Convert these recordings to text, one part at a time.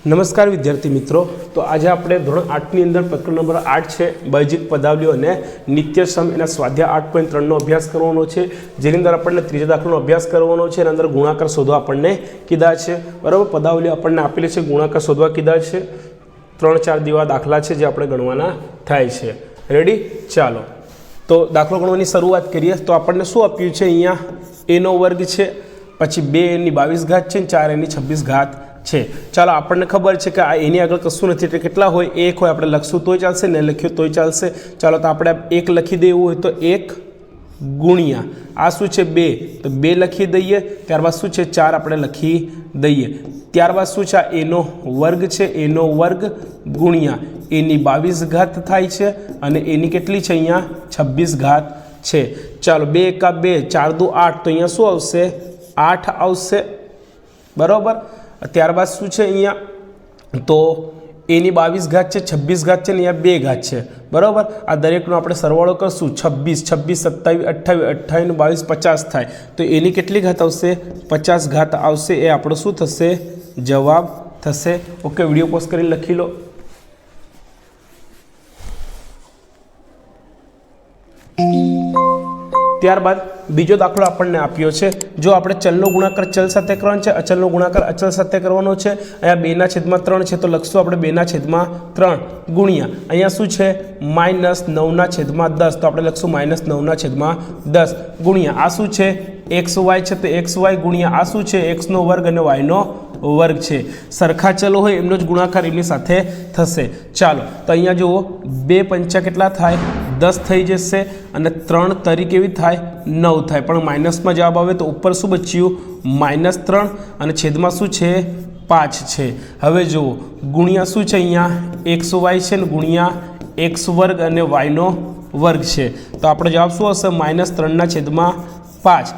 નમસ્કાર વિદ્યાર્થી મિત્રો, તો આજે આપણે ધોરણ 8ની અંદર પ્રકરણ નંબર 8 છે બૈજિક પદાવલીઓ અને નિત્યસમ એના સ્વાધ્યાય 8.3નો અભ્યાસ કરવાનો છે, જેની અંદર આપણને ત્રીજા દાખલાનો અભ્યાસ કરવાનો છે. એના અંદર ગુણાકાર શોધવા આપણને કીધા છે, બરાબર. પદાવલીઓ આપણને આપેલી છે, ગુણાકાર શોધવા કીધા છે. 3-4 જેવા દાખલા છે જે આપણે ગણવાના થાય છે. રેડી? ચાલો તો દાખલો ગણવાની શરૂઆત કરીએ. તો આપણને શું આપ્યું છે? અહીંયા એનો વર્ગ છે, પછી 2 ની 22 ઘાત છે, 4 ની 26 ઘાત છે. ચાલો, આપણને ખબર છે કે આ એની આગળ કશું નથી, એટલે કેટલા હોય? 1 હોય. આપણે લખશું તોય ચાલશે, ને લખ્યું તોય ચાલશે. ચાલો, તો આપણે 1 લખી દેવું હોય તો 1 ગુણ્યા આ શું છે? 2, તો 2 લખી દઈએ. ત્યારબાદ શું છે? 4 આપણે લખી દઈએ. ત્યારબાદ શું છે? આ એનો વર્ગ છે, એનો વર્ગ ગુણ્યા એની 22 ઘાત થાય છે, અને એની કેટલી છે? અહીંયા 26 ઘાત છે. ચાલો, 2 એકા 2, 4 દુ 8, તો અહીંયા શું આવશે? 8 આવશે, બરાબર. ત્યારબાદ શું છે? અહીંયા તો એની 22 ઘાત છે, 26 ઘાત છે, ને અહીંયા 2 ઘાત છે, બરાબર. આ દરેકનો આપણે સરવાળો કરશું. 26, 27, 28, 28, 22, 50 થાય. તો એની કેટલી ઘાત આવશે? 50 ઘાત આવશે. એ આપણો શું થશે? જવાબ થશે. ઓકે, વિડીયો પોઝ કરીને લખી લો. ત્યારબાદ બીજો દાખલો આપણને આપ્યો છે. જો આપણે ચલનો ગુણાકાર ચલ સાથે કરવાનો છે, અચલનો ગુણાકાર અચલ સાથે કરવાનો છે. અહીંયા 2/3 છે, તો લખશું આપણે 2/3 ગુણ્યા અહીંયા શું છે? -9/10, તો આપણે લખશું -9/10 ગુણ્યા આ શું છે? xy છે, તો xy ગુણ્યા આ શું છે? x નો વર્ગ અને y નો વર્ગ છે. સરખા ચલો હોય એમનો જ ગુણાકાર એમની સાથે થશે. ચાલો, તો અહીંયા જુઓ, 2 પંચા કેટલા થાય? 10 થઈ જશે, અને 3 તરી કેવી થાય? 9 થાય. પણ માઇનસમાં જવાબ આવે તો ઉપર શું બચ્યું? -3, અને છેદમાં શું છે? 5 છે. હવે જુઓ, ગુણ્યા શું છે? અહીંયા xy છે, ને ગુણ્યા x વર્ગ અને y નો વર્ગ છે. તો આપણો જવાબ શું હશે? -3/5.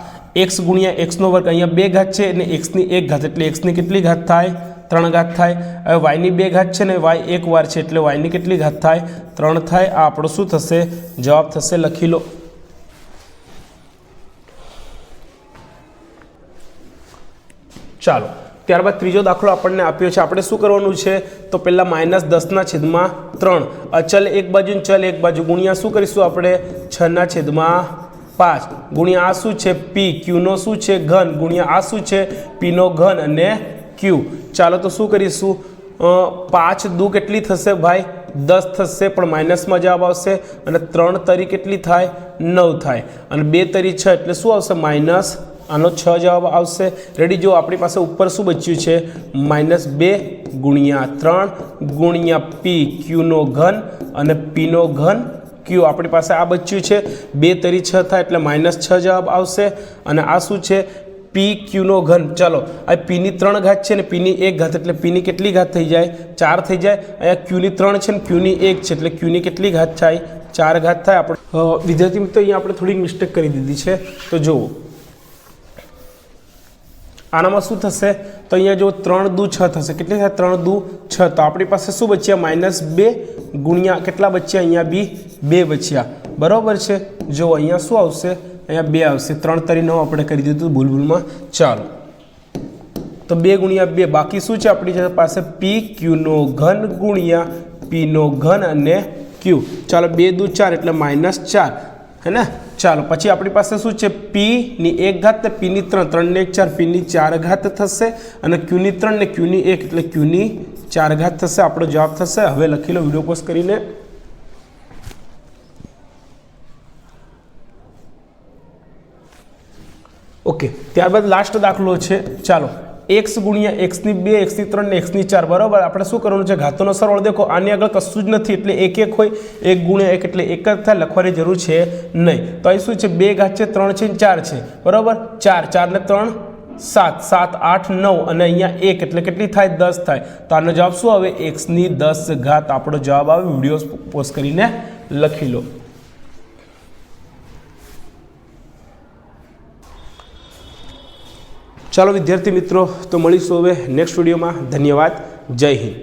x ગુણ્યા x નો વર્ગ, અહીંયા 2 ઘાત છે, અને x ની 1 ઘાત, એટલે x ની કેટલી ઘાત થાય? 3 ઘાત થાય. હવે y ની 2 ઘાત છે, ને y 1 વાર છે, એટલે y ની કેટલી ઘાત થાય? 3 થાય. આ આપણો શું થશે? જવાબ થશે. લખી લો. ચાલો, ત્યારબાદ ત્રીજો દાખલો આપણને આપ્યો છે. આપણે શું કરવાનું છે? તો પહેલાં -10/3 અચલ એક બાજુ ને ચલ એક બાજુ ગુણ્યા શું કરીશું આપણે? 6/5 ગુણ્યા આ શું છે? p, q નો શું છે? ઘન, ગુણ્યા આ શું છે? p નો ઘન અને q. ચાલો, તો શું કરીશું? 5 દુ કેટલી થશે ભાઈ? 10 થશે, પણ માઇનસમાં જવાબ આવશે. અને 3 તરી કેટલી થાય? 9 થાય. અને 2 તરી 6, એટલે શું આવશે? માઇનસ. આનો 6 જવાબ આવશે. રેડી? જો આપણી પાસે ઉપર શું બચ્યું છે? -2 ગુણ્યા 3 ગુણ્યા p, q નો ઘન અને p નો ઘન q. આપણી પાસે આ બચ્યું છે. 2 તરી 6 થાય, એટલે -6 જવાબ આવશે. અને આ શું છે? p, q નો ઘન. ચાલો, આ p ની 3 ઘાત છે, ને p ની 1 ઘાત, એટલે p ની કેટલી ઘાત થઈ જાય? 4 થઈ જાય. અહીંયા q ની 3 છે, ને q ની 1 છે, એટલે q ની કેટલી ઘાત થાય? 4 ઘાત થાય. આપણે વિદ્યાર્થી મિત્રો અહીંયા આપણે થોડીક મિસ્ટેક કરી દીધી છે. તો જુઓ, આનામાં શું થશે? તો અહીંયા જો 3 દુ 6 થશે. કેટલી થાય? 3 દુ 6. તો આપણી પાસે શું બચ્યા? -2 ગુણ્યા કેટલા બચ્યા? અહીંયા 2 બચ્યા, બરાબર છે. જો અહીંયા શું આવશે? અહીંયા 2 આવશે. 3 તરી 9 આપણે કરી દીધું ભૂલમાં. ચાલો, તો 2 ગુણ્યા 2, બાકી શું છે આપણી પાસે? p, q નો ઘન ગુણ્યા p નો ઘન અને q. ચાલો, 2 દુ 4, એટલે -4, હે ને? ચાલો, પછી આપણી પાસે શું છે? p ની 1 ઘાત, ને p ની 3, 3 ને 1 4, p ની 4 ઘાત થશે, અને q ની 3 ને q ની 1, એટલે q ની 4 ઘાત થશે. આપણો જવાબ થશે. હવે લખી લો વિડીયો પોઝ કરીને. ઓકે, ત્યારબાદ લાસ્ટ દાખલો છે. ચાલો, x ગુણ્યા x ની 2, x ની 3 ને x ની 4, બરાબર. આપણે શું કરવાનું છે? ઘાતોનો સરવાળો. દેખો, આની આગળ કશું જ નથી, એટલે 1 હોય. 1 ગુણ્યા 1 એટલે 1 જ થાય. લખવાની જરૂર છે નહીં. તો અહીં શું છે? 2 ઘાત છે, 3 છે, 4 છે, બરાબર. 4 ને 3 7, 7, 8, 9, અને અહીંયા 1 એટલે કેટલી થાય? 10 થાય. તો આનો જવાબ શું આવે? x ની 10 ઘાત આપણો જવાબ આવે. વિડીયો પોઝ કરીને લખી લો. ચાલો વિદ્યાર્થી મિત્રો, તો મળીશું હવે નેક્સ્ટ વિડીયોમાં. ધન્યવાદ. જય હિન્દ.